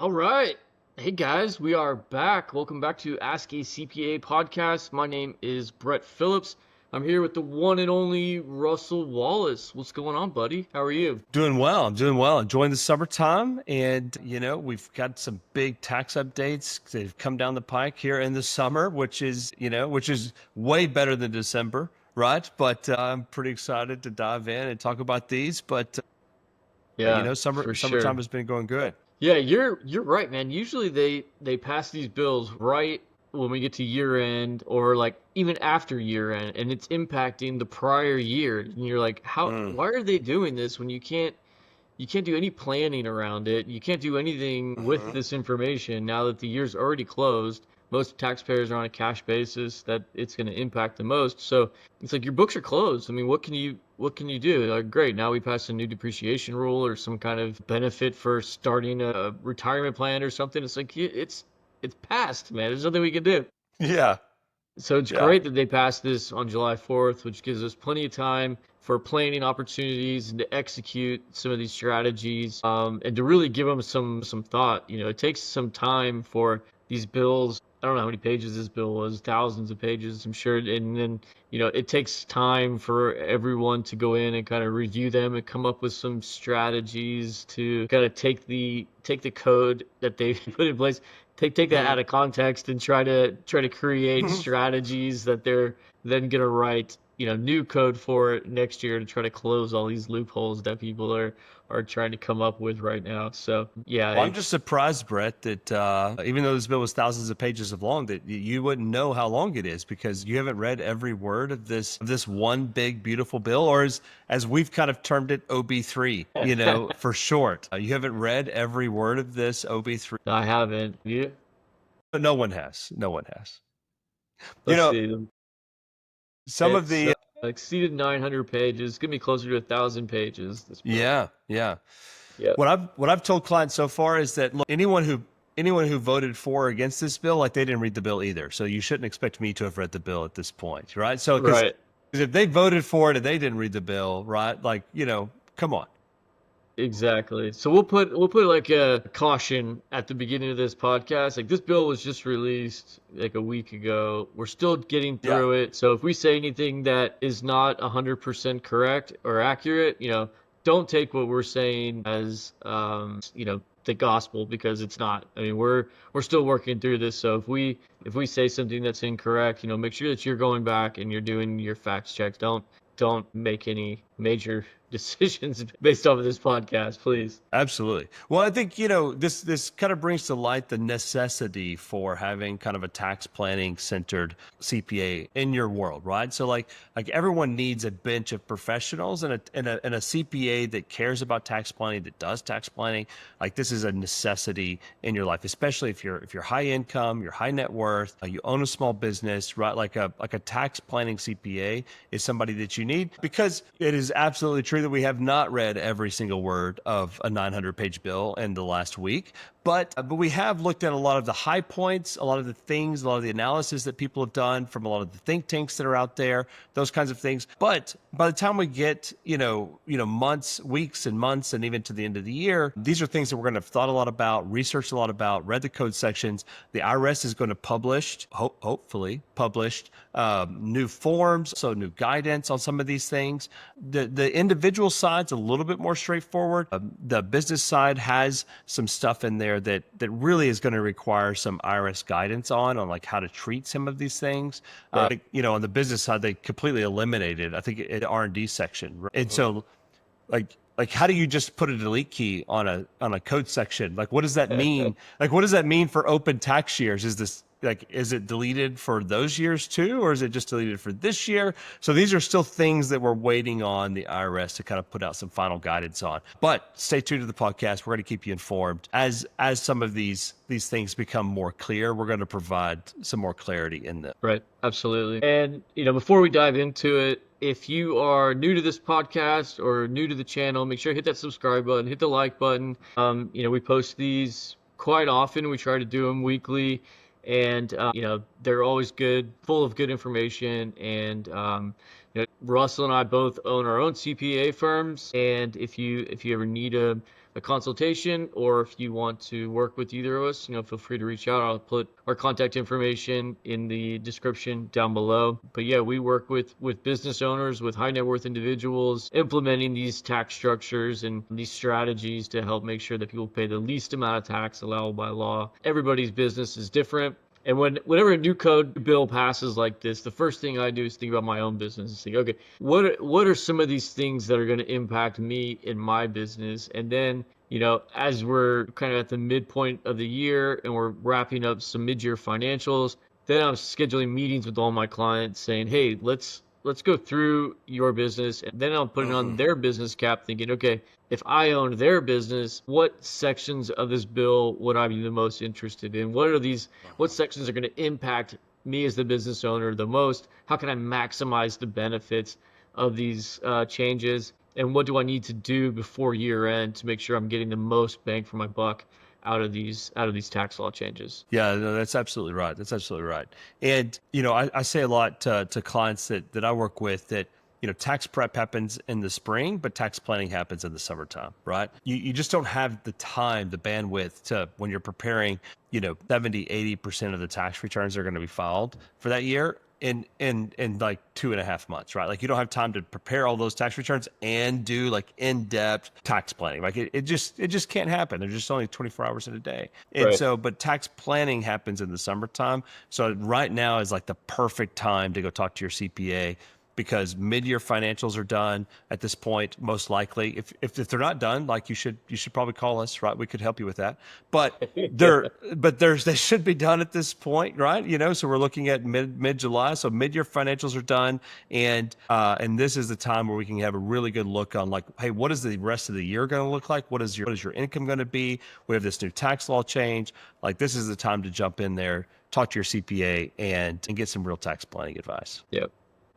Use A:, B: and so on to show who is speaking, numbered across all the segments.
A: All right. Hey guys, we are back. Welcome back to Ask ACPA podcast. My name is Brett Phillips. I'm here with the one and only Russell Wallace. What's going on, buddy? How are you?
B: Doing well. I'm doing well. Enjoying the summertime. And, we've got some big tax updates that have come down the pike here in the summer, which is way better than December, right? But I'm pretty excited to dive in and talk about these. But,
A: Yeah, for
B: summertime
A: sure.
B: has been going good.
A: Yeah, you're right, man. Usually they pass these bills right when we get to year end or like even after year end, and it's impacting the prior year. And you're like,
B: Mm.
A: why are they doing this when you can't do any planning around it. You can't do anything with
B: hmm
A: this information now that the year's already closed. Most taxpayers are on a cash basis that it's going to impact the most. So it's like your books are closed. I mean, what can you do? Like, great, now we passed a new depreciation rule or some kind of benefit for starting a retirement plan or something. It's like it's passed, man. There's nothing we can do.
B: Yeah.
A: So it's
B: Yeah.
A: great that they passed this on July 4th, which gives us plenty of time for planning opportunities and to execute some of these strategies, and to really give them some thought. It takes some time for these bills. I don't know how many pages this bill was, thousands of pages, I'm sure. And then, it takes time for everyone to go in and kind of review them and come up with some strategies to kind of take the code that they put in place, take that
B: hmm
A: out of context and try to create strategies that they're then gonna write new code for it next year to try to close all these loopholes that people are trying to come up with right now. So yeah,
B: Well, I'm just
A: it's
B: surprised, Brett, that even though this bill was thousands of pages of long, that you wouldn't know how long it is because you haven't read every word of this one big beautiful bill, or as we've kind of termed it, OB3, for short. You haven't read every word of this OB3.
A: I haven't. Yeah,
B: But no one has. No one has. You
A: let's
B: know,
A: see.
B: some of
A: It's
B: the
A: exceeded 900 pages. It's gonna be closer to 1,000 pages. This bill.
B: yeah, yeah.
A: Yep.
B: What I've told clients so far is that look, anyone who voted for or against this bill, like they didn't read the bill either. So you shouldn't expect me to have read the bill at this point, right? So because
A: Right.
B: if they voted for it and they didn't read the bill, right? Like, come on.
A: Exactly. So we'll put like a caution at the beginning of this podcast. Like, this bill was just released like a week ago. We're still getting
B: Yeah.
A: through it. So if we say anything that is not 100% correct or accurate, don't take what we're saying as the gospel, because it's not. I mean, we're still working through this. So if we say something that's incorrect, make sure that you're going back and you're doing your facts checks. Don't make any major decisions based off of this podcast, please.
B: Absolutely. Well, I think, this kind of brings to light the necessity for having kind of a tax planning centered CPA in your world, right? So like everyone needs a bench of professionals and a CPA that cares about tax planning, that does tax planning. Like, this is a necessity in your life, especially if you're high income, you're high net worth, you own a small business, right? Like a tax planning CPA is somebody that you need, because it is absolutely true that we have not read every single word of a 900-page bill in the last week, but we have looked at a lot of the high points, a lot of the things, a lot of the analysis that people have done from a lot of the think tanks that are out there, those kinds of things. But by the time we get, months, weeks and months, and even to the end of the year, these are things that we're going to have thought a lot about, researched a lot about, read the code sections. The IRS is going to hopefully published new forms, so new guidance on some of these things. The individual side's a little bit more straightforward. The business side has some stuff in there that really is going to require some IRS guidance on like how to treat some of these things.
A: Right.
B: On the business side, they completely eliminated, I think, at R&D section. Right? And so like how do you just put a delete key on a code section? Like, what does that mean? Like, what does that mean for open tax years? Is it deleted for those years too, or is it just deleted for this year? So these are still things that we're waiting on the IRS to kind of put out some final guidance on. But stay tuned to the podcast. We're going to keep you informed as some of these things become more clear. We're going to provide some more clarity in them.
A: Right, absolutely. And before we dive into it, if you are new to this podcast or new to the channel, make sure to hit that subscribe button, hit the like button. We post these quite often. We try to do them weekly, and they're always good, full of good information, and Russell and I both own our own CPA firms, and if you ever need a consultation, or if you want to work with either of us, feel free to reach out. I'll put our contact information in the description down below. But yeah, we work with business owners, with high net worth individuals, implementing these tax structures and these strategies to help make sure that people pay the least amount of tax allowable by law. Everybody's business is different. And whenever a new code bill passes like this, the first thing I do is think about my own business and think, okay, what are some of these things that are going to impact me in my business? And then, as we're kind of at the midpoint of the year and we're wrapping up some mid-year financials, then I'm scheduling meetings with all my clients saying, hey, let's go through your business. And then I'm putting on their business cap thinking, okay, if I owned their business, what sections of this bill would I be the most interested in? What sections are going to impact me as the business owner the most? How can I maximize the benefits of these changes? And what do I need to do before year end to make sure I'm getting the most bang for my buck out of these tax law changes?
B: Yeah, no, that's absolutely right. That's absolutely right. And, I say a lot to clients that I work with that, tax prep happens in the spring, but tax planning happens in the summertime, right? You just don't have the time, the bandwidth to, when you're preparing, 70, 80% of the tax returns are going to be filed for that year in like 2.5 months, right? Like you don't have time to prepare all those tax returns and do like in-depth tax planning. Like it just can't happen. There's just only 24 hours in a day. And
A: Right.
B: so, but tax planning happens in the summertime. So right now is like the perfect time to go talk to your CPA, because mid-year financials are done at this point, most likely. If they're not done, like you should probably call us, right? We could help you with that. But they should be done at this point, right? So we're looking at mid July. So mid-year financials are done, and this is the time where we can have a really good look on like, hey, what is the rest of the year going to look like? What is your income going to be? We have this new tax law change. Like this is the time to jump in there, talk to your CPA, and get some real tax planning advice.
A: Yep.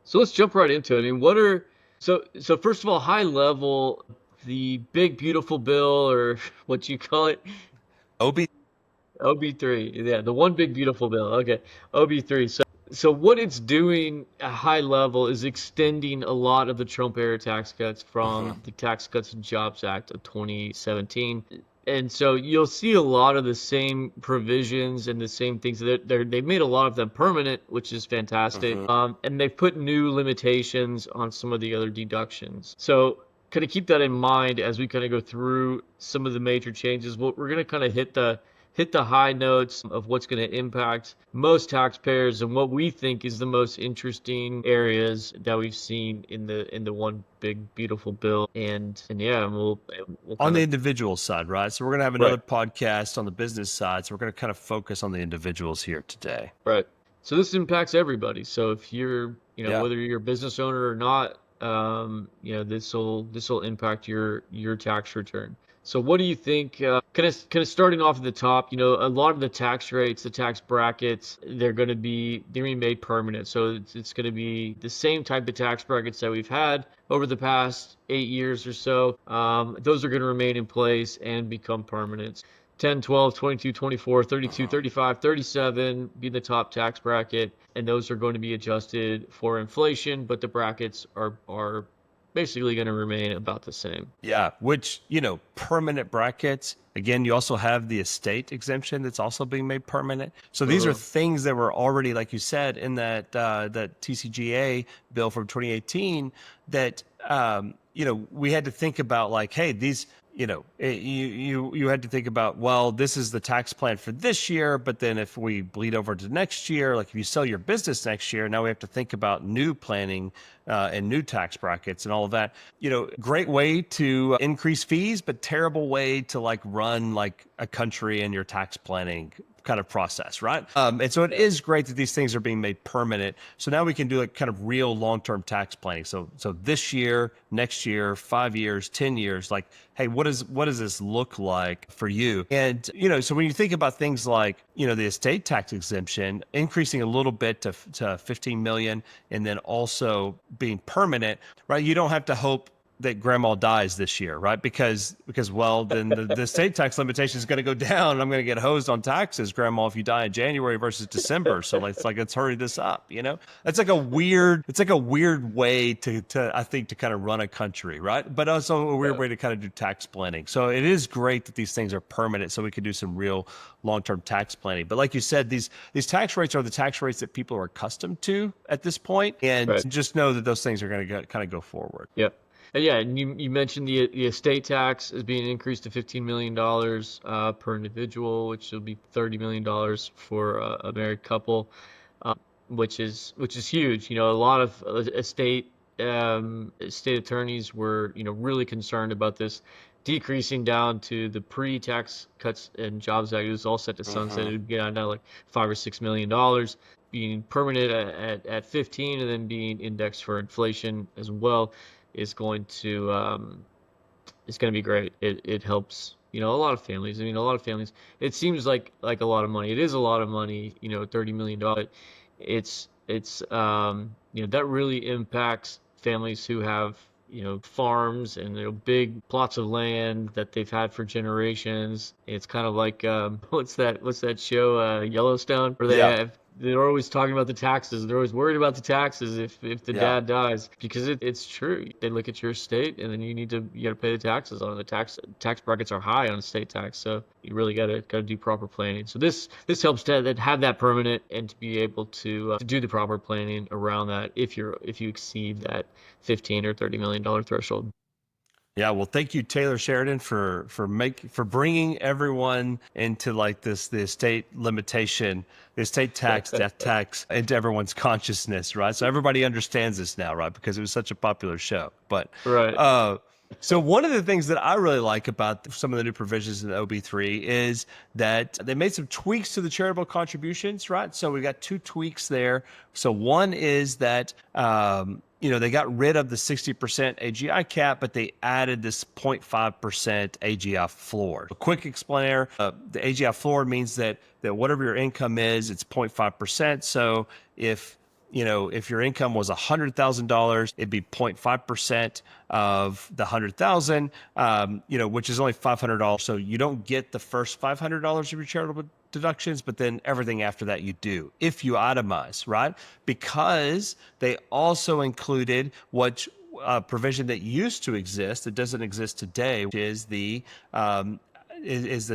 A: So let's jump right into it. I mean, so first of all, high level, the big beautiful bill, or what you call it,
B: OB.
A: OB3. Yeah, the one big beautiful bill. Okay, OB3. So what it's doing at high level is extending a lot of the Trump era tax cuts from the Tax Cuts and Jobs Act of 2017. And so you'll see a lot of the same provisions and the same things. They've made a lot of them permanent, which is fantastic. And they've put new limitations on some of the other deductions. So kind of keep that in mind as we kind of go through some of the major changes. We're going to kind of hit the high notes of what's going to impact most taxpayers and what we think is the most interesting areas that we've seen in the one big beautiful bill. And yeah, we'll
B: on the individual side, right? So we're going to have another podcast on the business side. So we're going to kind of focus on the individuals here today.
A: Right. So this impacts everybody. So if you're, whether you're a business owner or not, this will impact your tax return. So what do you think, kind of starting off at the top, a lot of the tax rates, the tax brackets, they're going to be made permanent. So it's going to be the same type of tax brackets that we've had over the past 8 years or so. Those are going to remain in place and become permanent. 10, 12, 22, 24, 32, 35, 37 be the top tax bracket, and those are going to be adjusted for inflation, but the brackets are basically going to remain about the same.
B: Yeah, which, permanent brackets. Again, you also have the estate exemption that's also being made permanent. So these are things that were already, like you said, in that TCJA bill from 2018 that, we had to think about like, hey, these, you had to think about, well, this is the tax plan for this year, but then if we bleed over to next year, like if you sell your business next year, now we have to think about new planning and new tax brackets and all of that. Great way to increase fees, but terrible way to like run like a country in your tax planning kind of process, right? And so it is great that these things are being made permanent. So now we can do like kind of real long-term tax planning. So this year, next year, 5 years, 10 years, like, hey, what does this look like for you? And, so when you think about things like, the estate tax exemption, increasing a little bit to 15 million, and then also being permanent, right? You don't have to hope that grandma dies this year, right? Because well, then the state tax limitation is going to go down, and I'm going to get hosed on taxes, grandma, if you die in January versus December. So let's hurry this up. That's like a weird. It's like a weird way to I think to kind of run a country, right? But also a weird way to kind of do tax planning. So it is great that these things are permanent, so we can do some real long-term tax planning. But like you said, these tax rates are the tax rates that people are accustomed to at this point, and
A: Right.
B: just know that those things are going to kind of go forward.
A: Yep. And yeah, and you mentioned the estate tax is being increased to $15 million per individual, which will be $30 million for a married couple, uh, which is huge. A lot of state attorneys were really concerned about this decreasing down to the pre-tax cuts and Jobs Act. It was all set to sunset. It would get down to like $5 or $6 million, being permanent at 15, and then being indexed for inflation as well is going to be great. It helps a lot of families. I mean, a lot of families. It seems like a lot of money. It is a lot of money. $30 million. It's that really impacts families who have farms and big plots of land that they've had for generations. It's kind of like what's that show, Yellowstone, where
B: Yeah.
A: they're always talking about the taxes. They're always worried about the taxes if the
B: Yeah.
A: dad dies, because it's true. They look at your estate, and then you got to pay the taxes on it. The tax brackets are high on estate tax, so you really got to do proper planning. So this helps to have that permanent, and to be able to do the proper planning around that if you exceed that 15 or $30 million threshold.
B: Yeah, well, thank you, Taylor Sheridan, for bringing everyone into like the estate limitation, the estate tax, death tax into everyone's consciousness, right? So everybody understands this now, right? Because it was such a popular show. But
A: Right.
B: so one of the things that I really like about some of the new provisions in the OB3 is that they made some tweaks to the charitable contributions, right? So we got two tweaks there. So one is that they got rid of the 60% AGI cap, but they added this 0.5% AGI floor. A quick explainer: the AGI floor means that whatever your income is, it's 0.5%. So if your income was $100,000, it'd be 0.5% of the 100,000, which is only $500. So you don't get the first $500 of your charitable deductions, but then everything after that you do, if you itemize, right? Because they also included what provision that used to exist that doesn't exist today, which is the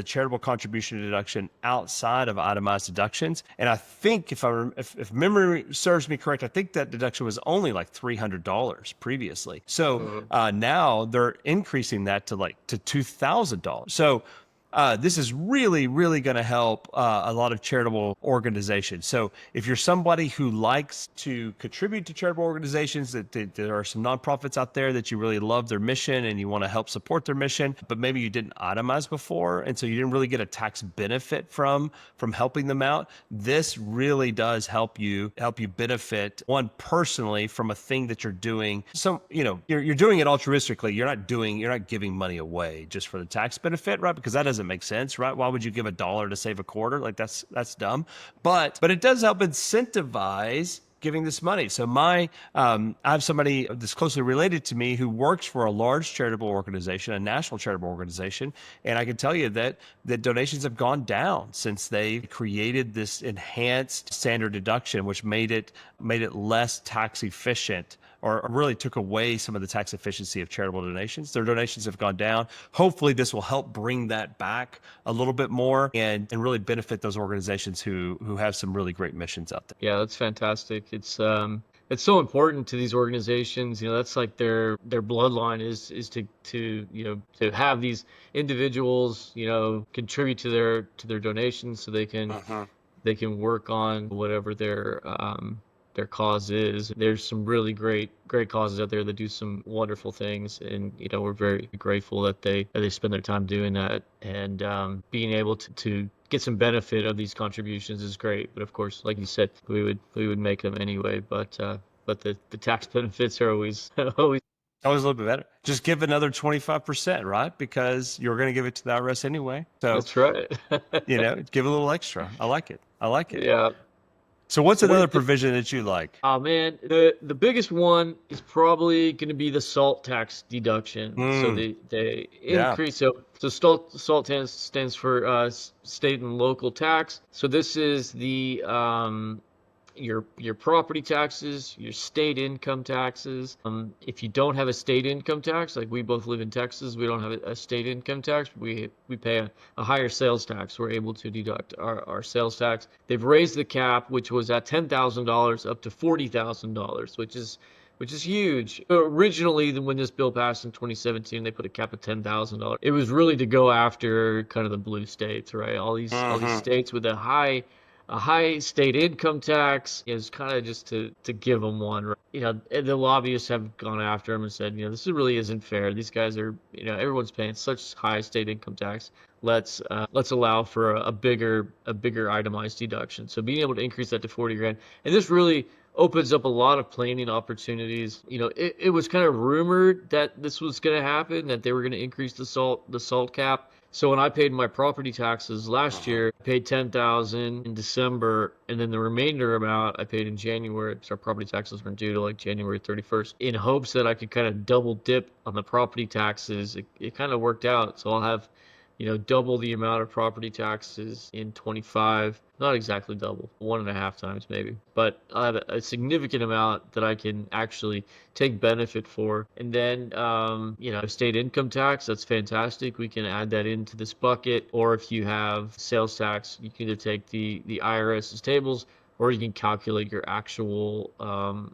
B: charitable contribution deduction outside of itemized deductions. And I think if memory serves me correct, I think that deduction was only like $300 previously. So now they're increasing that to $2,000. So this is really, really going to help a lot of charitable organizations. So if you're somebody who likes to contribute to charitable organizations, that there are some nonprofits out there that you really love their mission and you want to help support their mission, but maybe you didn't itemize before, and so you didn't really get a tax benefit from helping them out, this really does help you benefit, one, personally, from a thing that you're doing. So you're doing it altruistically. You're not giving money away just for the tax benefit, right? Because that doesn't make sense, right? Why would you give $1 to save a quarter? Like that's dumb. But it does help incentivize giving this money. So I have somebody that's closely related to me who works for a large charitable organization, a national charitable organization, and I can tell you that donations have gone down since they created this enhanced standard deduction, which made it less tax efficient, or really took away some of the tax efficiency of charitable donations. Their donations have gone down. Hopefully this will help bring that back a little bit more and really benefit those organizations who have some really great missions out there.
A: Yeah, that's fantastic. It's so important to these organizations. That's like their bloodline is to have these individuals contribute to their donations, so they can work on whatever their cause is. There's some really great causes out there that do some wonderful things, and we're very grateful that they spend their time doing that, and being able to get some benefit of these contributions is great. But of course, like you said, we would make them anyway. But the tax benefits are always always.
B: Always a little bit better. Just give another 25%, right? Because you're going to give it to the IRS anyway. So,
A: That's right.
B: give a little extra. I like it.
A: Yeah.
B: So what's
A: The way
B: another provision that you like?
A: Oh man, the biggest one is probably going to be the salt tax deduction. So
B: Mm,
A: they
B: yeah.
A: increase. So salt tax stands for state and local tax. So this is the your property taxes, your state income taxes. If you don't have a state income tax, like we both live in Texas, we don't have a state income tax. We pay a higher sales tax. We're able to deduct our sales tax. They've raised the cap, which was at $10,000 up to $40,000, which is huge. Originally, when this bill passed in 2017, they put a cap of $10,000. It was really to go after kind of the blue states, right? All these
B: Hmm.
A: states with a high state income tax is kind of just to give them one. Right? The lobbyists have gone after them and said, this really isn't fair. These guys are, everyone's paying such high state income tax. Let's allow for a bigger itemized deduction. So being able to increase that to 40 grand, and this really opens up a lot of planning opportunities. It was kind of rumored that this was going to happen, that they were going to increase the salt cap. So when I paid my property taxes last
B: Hmm.
A: year, I paid 10,000 in December, and then the remainder amount I paid in January because our property taxes weren't due to like January 31st, in hopes that I could kind of double dip on the property taxes. It kind of worked out, so I'll have double the amount of property taxes in 25. Not exactly double, 1.5 times maybe, but I have a significant amount that I can actually take benefit for. And then, state income tax, that's fantastic. We can add that into this bucket. Or if you have sales tax, you can either take the IRS's tables, or you can calculate your actual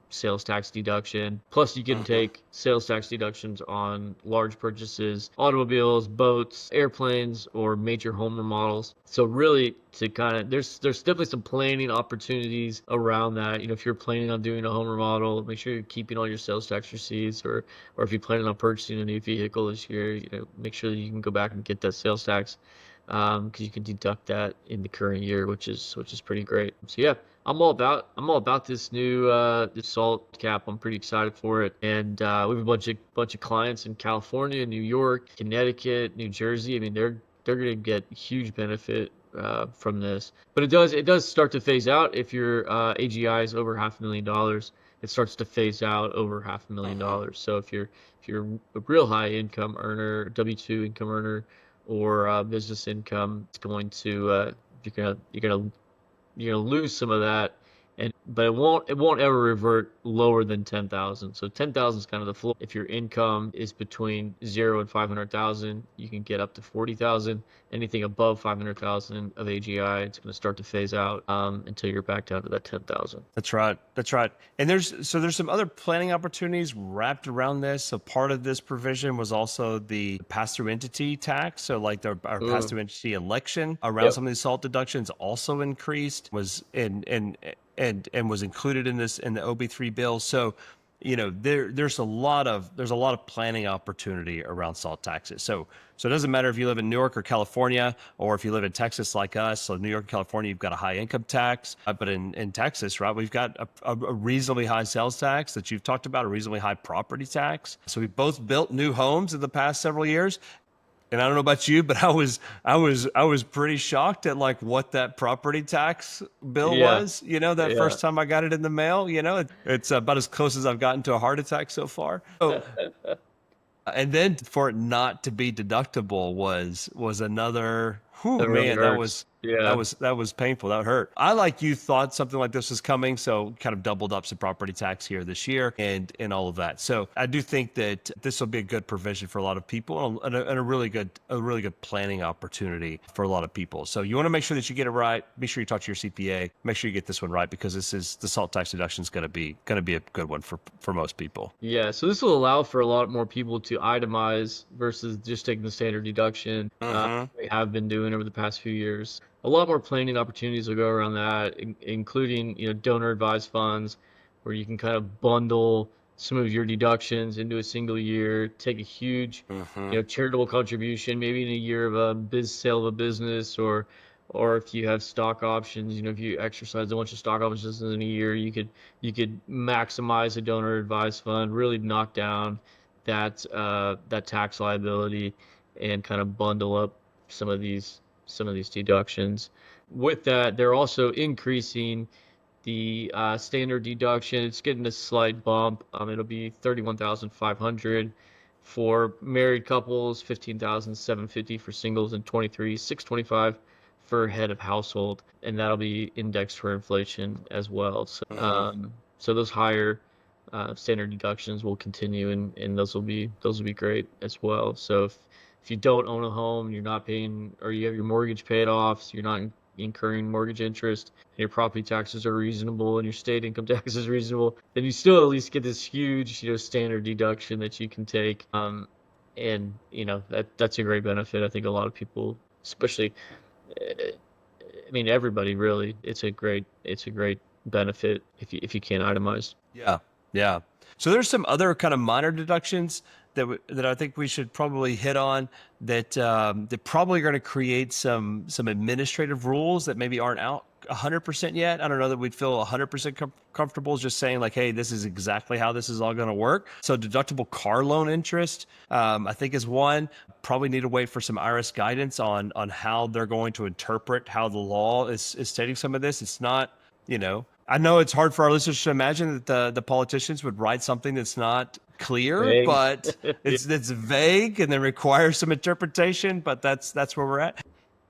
A: sales tax deduction. Plus, you can
B: Hmm.
A: take sales tax deductions on large purchases, automobiles, boats, airplanes, or major home remodels. So really, to kind of there's definitely some planning opportunities around that. If you're planning on doing a home remodel, make sure you're keeping all your sales tax receipts, or if you're planning on purchasing a new vehicle this year, make sure that you can go back and get that sales tax because you can deduct that in the current year, which is pretty great. So yeah, I'm all about this new this salt cap. I'm pretty excited for it, and we have a bunch of clients in California, New York, Connecticut, New Jersey. I mean, they're gonna get huge benefit from this, but it does start to phase out if your AGI is over $500,000. It starts to phase out over half a million
B: Hmm.
A: dollars. So if you're a real high income earner, W-2 income earner, or business income, it's going to you're gonna lose some of that, but it won't ever revert lower than 10,000. So 10,000 is kind of the floor. If your income is between 0 and 500,000, you can get up to 40,000. Anything above 500,000 of AGI, it's going to start to phase out until you're back down to that 10,000.
B: That's right. That's right. And there's some other planning opportunities wrapped around this. So part of this provision was also the pass-through entity tax. So like our
A: Mm.
B: pass-through entity election around
A: Yep.
B: some of these salt deductions also increased, was and was included in this in the OB3 bill. So there's a lot of planning opportunity around salt taxes. So it doesn't matter if you live in New York or California, or if you live in Texas like us. So New York, California, you've got a high income tax, but in Texas, right, we've got a reasonably high sales tax that you've talked about, a reasonably high property tax. So we've both built new homes in the past several years, and I don't know about you, but I was pretty shocked at like what that property tax bill
A: Yeah.
B: was. That
A: Yeah.
B: first time I got it in the mail. It's about as close as I've gotten to a heart attack so far. So, and then for it not to be deductible was another. Whew,
A: That really
B: man, that
A: hurts.
B: was that
A: Yeah.
B: was that was painful. That hurt. I, like you, thought something like this was coming, so kind of doubled up some property tax here this year and all of that. So I do think that this will be a good provision for a lot of people, and a really good planning opportunity for a lot of people. So you want to make sure that you get it right. Make sure you talk to your CPA. Make sure you get this one right, because the salt tax deduction is going to be a good one for most people.
A: Yeah, so this will allow for a lot more people to itemize versus just taking the standard deduction
B: Mm-hmm.
A: we have been doing over the past few years. A lot more planning opportunities will go around that, including donor advised funds, where you can kind of bundle some of your deductions into a single year, take a huge
B: Mm-hmm.
A: charitable contribution, maybe in a year of a sale of a business, or if you have stock options, if you exercise a bunch of stock options in a year, you could maximize a donor advised fund, really knock down that tax liability, and kind of bundle up some of these deductions. With that, they're also increasing The standard deduction, it's getting a slight bump. It'll be 31,500 for married couples, 15,750 for singles, and 23,625 for head of household, and that'll be indexed for inflation as well. So,
B: Hmm.
A: so those higher standard deductions will continue, and those will be great as well. So if you don't own a home, you're not paying, or you have your mortgage paid off, so you're not incurring mortgage interest, and your property taxes are reasonable, and your state income tax is reasonable, then you still at least get this huge, standard deduction that you can take. And that's a great benefit. I think a lot of people, especially, I mean, everybody really, it's a great benefit if you can't itemize.
B: Yeah, yeah. So there's some other kind of minor deductions that I think we should probably hit on that probably are going to create some administrative rules that maybe aren't out 100% yet. I don't know that we'd feel 100% comfortable just saying like, hey, this is exactly how this is all going to work. So deductible car loan interest, I think is one. Probably need to wait for some IRS guidance on how they're going to interpret how the law is stating some of this. It's not, I know it's hard for our listeners to imagine that the politicians would write something that's not clear,
A: Vague.
B: but it's vague and then requires some interpretation. But that's where we're at.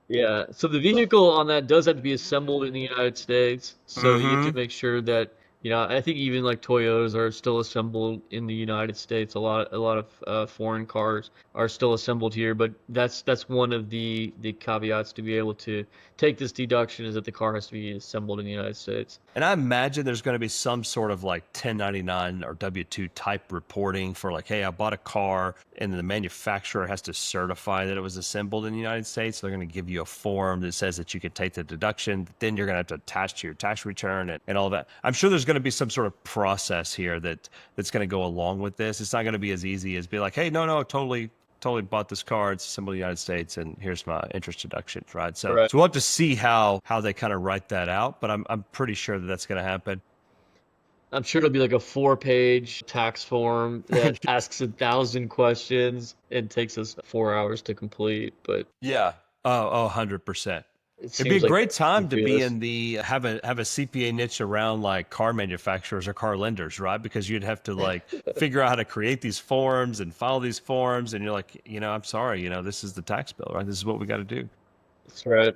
A: Yeah, so the vehicle on that does have to be assembled in the United States. So you have to
B: Mm-hmm.
A: make sure that, I think even like Toyotas are still assembled in the United States. A lot of foreign cars are still assembled here, but that's one of the caveats to be able to take this deduction is that the car has to be assembled in the United States.
B: And I imagine there's going to be some sort of like 1099 or W-2 type reporting for like, hey, I bought a car and the manufacturer has to certify that it was assembled in the United States. So they're going to give you a form that says that you can take the deduction. Then you're going to have to attach to your tax return and all that. I'm sure there's going to be some sort of process here that's going to go along with this. It's not going to be as easy as be like, hey, no, totally bought this car. It's assembled in the United States, and here's my interest deductions, right? So,
A: Correct.
B: so we'll have to see how they kind of write that out, but I'm pretty sure that that's going to happen.
A: I'm sure it'll be like a 4-page tax form that asks 1,000 questions and takes us 4 hours to complete, but
B: Yeah. Oh, 100%.
A: it
B: It'd be a
A: seems like
B: great time to be
A: ridiculous.
B: in the have a CPA niche around like car manufacturers or car lenders, right? Because you'd have to like figure out how to create these forms and file these forms, and you're like, I'm sorry, this is the tax bill, right? This is what we got to do.
A: That's right.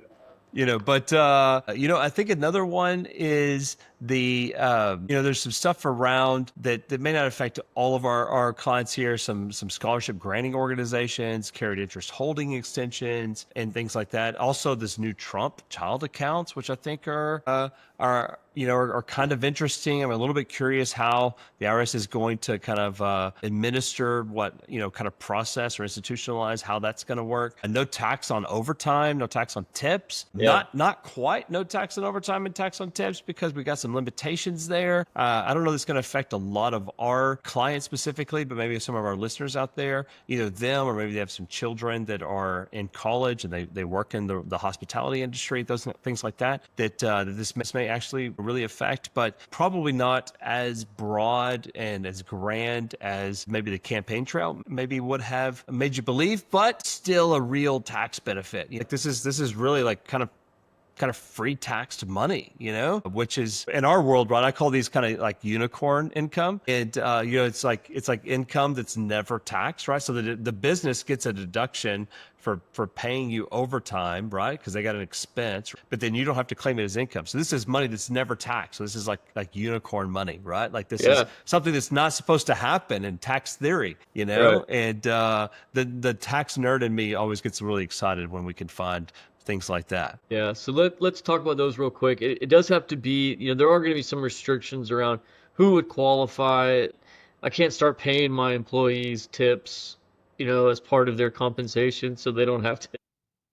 B: But I think another one is there's some stuff around that may not affect all of our clients here. Some scholarship granting organizations, carried interest holding extensions, and things like that. Also, this new Trump child accounts, which I think are kind of interesting. I'm a little bit curious how the IRS is going to kind of administer kind of process or institutionalize how that's going to work. And no tax on overtime, no tax on tips.
A: Yeah.
B: Not quite no tax on overtime and tax on tips because we got some limitations there. I don't know that's going to affect a lot of our clients specifically, but maybe some of our listeners out there, either them or maybe they have some children that are in college and they work in the hospitality industry, those things like that this may actually really affect, but probably not as broad and as grand as maybe the campaign trail maybe would have made you believe, but still a real tax benefit. Like this is really like kind of free taxed money, which is in our world, right? I call these kind of like unicorn income. And, it's like income that's never taxed, right? So the business gets a deduction for paying you overtime, right? Because they got an expense, but then you don't have to claim it as income. So this is money that's never taxed. So this is like unicorn money, right? Like this is
A: Yeah.
B: something that's not supposed to happen in tax theory,
A: Right.
B: And the tax nerd in me always gets really excited when we can find things like that.
A: Yeah. So let's talk about those real quick. It does have to be, there are going to be some restrictions around who would qualify. I can't start paying my employees tips, as part of their compensation, so they don't have to.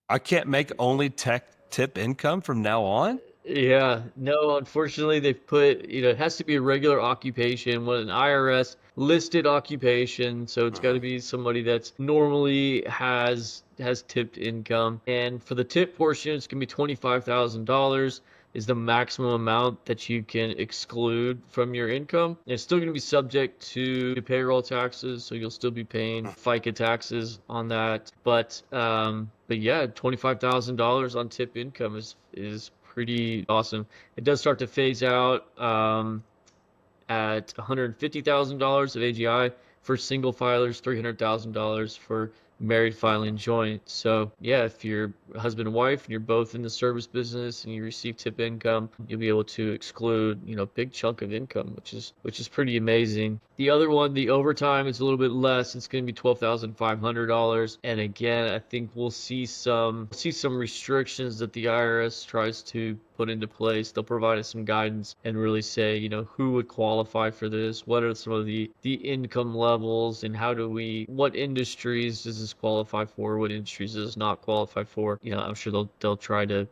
B: I can't make only tech tip income from now on.
A: Yeah, no, unfortunately they've put, it has to be a regular occupation, what an IRS listed occupation, so it's got to be somebody that's normally has tipped income. And for the tip portion, it's gonna be $25,000 is the maximum amount that you can exclude from your income. And it's still gonna be subject to payroll taxes, so you'll still be paying FICA taxes on that. But yeah, $25,000 on tip income is pretty awesome. It does start to phase out at $150,000 of AGI for single filers, $300,000 for married filing joint. So yeah, if you're husband and wife and you're both in the service business and you receive tip income, you'll be able to exclude, big chunk of income, which is pretty amazing. The other one, the overtime, is a little bit less. It's going to be $12,500. And again, I think we'll see some restrictions that the IRS tries to put into place. They'll provide us some guidance and really say, who would qualify for this? What are some of the income levels, and what industries does this qualify for? What industries does this not qualify for? I'm sure they'll try to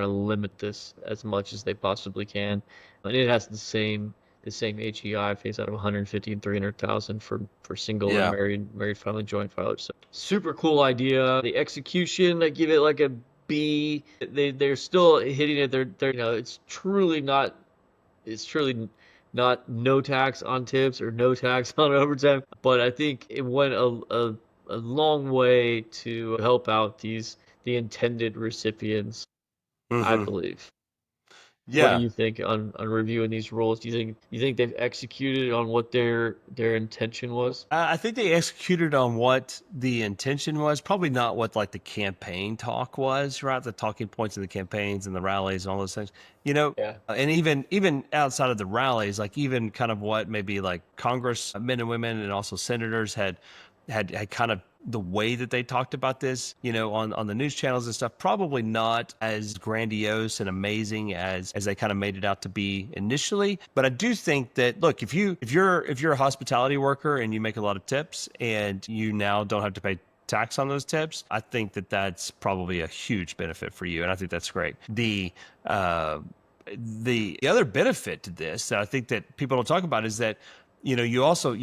A: limit this as much as they possibly can. And it has the same HEI phase out of 150 and 300,000 for single and
B: Yeah.
A: married filing joint filers. So super cool idea. The execution, I give it like a B. They're still hitting it. They're it's truly not no tax on tips or no tax on overtime, but I think it went a long way to help out the intended recipients, I
B: Hmm.
A: believe. What do
B: Yeah.
A: you think on reviewing these rules? Do you think they've executed on what their intention was?
B: I think they executed on what the intention was, probably not what like the campaign talk was, right? The talking points of the campaigns and the rallies and all those things, you know.
A: Yeah.
B: And even outside of the rallies, like even kind of what maybe like Congress men and women and also senators had kind of the way that they talked about this, on the news channels and stuff, probably not as grandiose and amazing as they kind of made it out to be initially. But I do think that, look, if you're a hospitality worker and you make a lot of tips and you now don't have to pay tax on those tips, I think that that's probably a huge benefit for you, and I think that's great. Uh, the other benefit to this that I think that people don't talk about is that you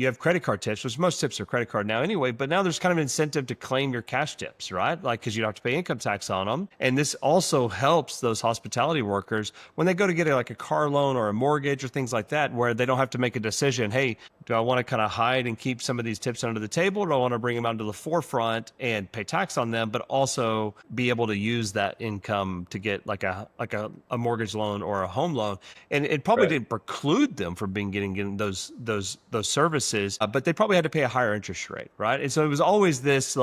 B: have credit card tips, which most tips are credit card now anyway, but now there's kind of an incentive to claim your cash tips, right? Like, because you don't have to pay income tax on them. And this also helps those hospitality workers when they go to get like a car loan or a mortgage or things like that, where they don't have to make a decision. Hey, do I want to kind of hide and keep some of these tips under the table, or do I want to bring them out to the forefront and pay tax on them, but also be able to use that income to get like a mortgage loan or a home loan? And it probably
A: Right.
B: didn't preclude them from getting those services, but they probably had to pay a higher interest rate, right? And so it was always this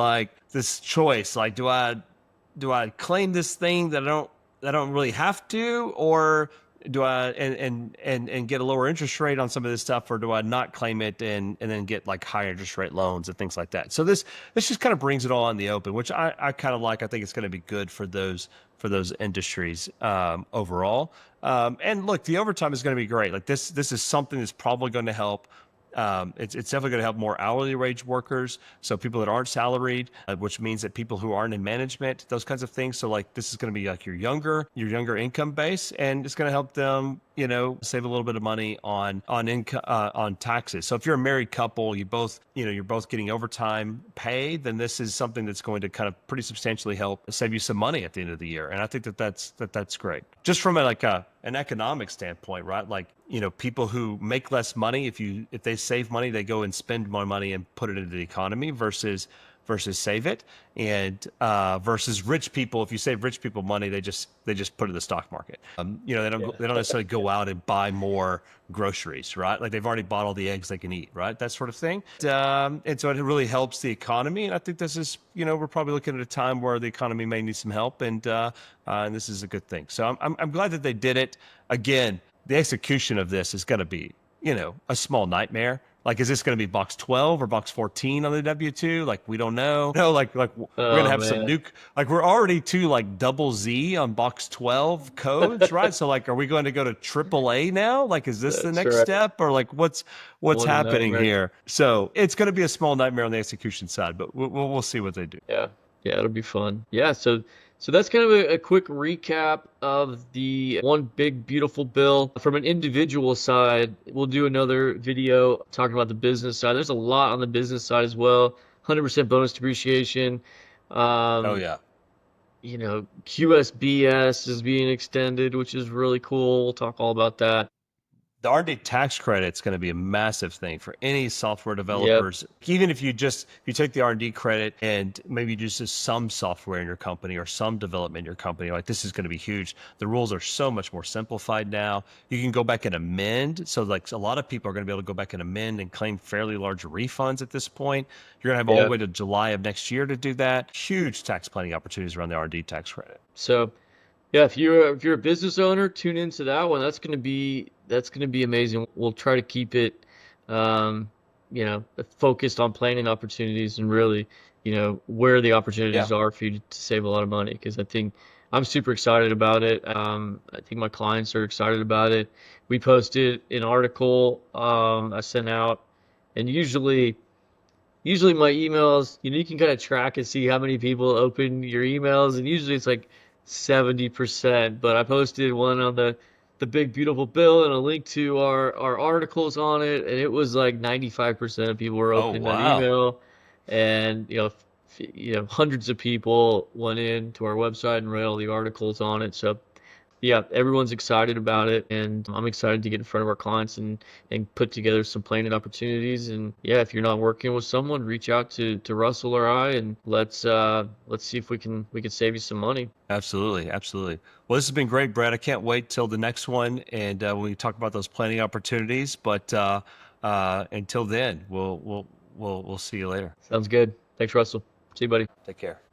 B: choice, like, do I claim this thing that I don't really have to, or do I and get a lower interest rate on some of this stuff, or do I not claim it and then get like higher interest rate loans and things like that? So this just kind of brings it all in the open, which I kind of like. I think it's going to be good for those industries overall. And look, the overtime is going to be great. Like this is something that's probably going to help. It's definitely going to help more hourly wage workers, so people that aren't salaried, which means that people who aren't in management, those kinds of things. So like this is going to be like your younger income base, and it's going to help them, save a little bit of money on income on taxes. So if you're a married couple, you're both getting overtime pay, then this is something that's going to kind of pretty substantially help save you some money at the end of the year. And I think that's great, just from an economic standpoint, right? Like, people who make less money, if they save money, they go and spend more money and put it into the economy versus save it. And versus rich people, if you save rich people money, they just put it in the stock market. They don't necessarily go out and buy more groceries, right? Like they've already bought all the eggs they can eat, right? That sort of thing. And so it really helps the economy. And I think this is, we're probably looking at a time where the economy may need some help, and this is a good thing. So I'm glad that they did it. Again, the execution of this is going to be, a small nightmare. Like, is this going to be box 12 or box 14 on the W-2? Like, we don't know. No, like we're going to
A: Oh
B: have some
A: man.
B: new, like we're already to like double Z on box 12 codes, right? So like, are we going to go to triple A now? Like, is this the
A: That's
B: next
A: right.
B: step, or like what's
A: What a
B: happening
A: nightmare.
B: here? So it's going to be a small nightmare on the execution side, but we'll see what they do.
A: Yeah, yeah, it'll be fun. Yeah, so that's kind of a quick recap of the one big beautiful bill. From an individual side, we'll do another video talking about the business side. There's a lot on the business side as well. 100% bonus depreciation.
B: Oh
A: Um,
B: yeah.
A: QSBS is being extended, which is really cool. We'll talk all about that.
B: The R&D tax credit's going to be a massive thing for any software
A: Yep.
B: developers. Even if you take the R&D credit and maybe just some software in your company or some development in your company, like this is going to be huge. The rules are so much more simplified now. You can go back and amend. So like a lot of people are going to be able to go back and amend and claim fairly large refunds at this point. You're going to have all the
A: Yep.
B: way to July of next year to do that. Huge tax planning opportunities around the R&D tax credit.
A: So yeah, if you're a business owner, tune into that one. That's gonna be amazing. We'll try to keep it, um, focused on planning opportunities and really, where the
B: Yeah.
A: opportunities are for you to save a lot of money. Because I think I'm super excited about it. I think my clients are excited about it. We posted an article I sent out, and usually my emails, you can kind of track and see how many people open your emails, and usually it's like 70%. But I posted one on the big beautiful bill and a link to our articles on it, and it was like 95% of people were
B: Oh,
A: opening that
B: wow.
A: email, and hundreds of people went in to our website and read all the articles on it. So yeah, everyone's excited about it, and I'm excited to get in front of our clients and put together some planning opportunities. And yeah, if you're not working with someone, reach out to Russell or I, and let's see if we can save you some money.
B: Absolutely, absolutely. Well, this has been great, Brad. I can't wait till the next one, and when we talk about those planning opportunities. But until then, we'll see you later.
A: Sounds good. Thanks, Russell. See you, buddy.
B: Take care.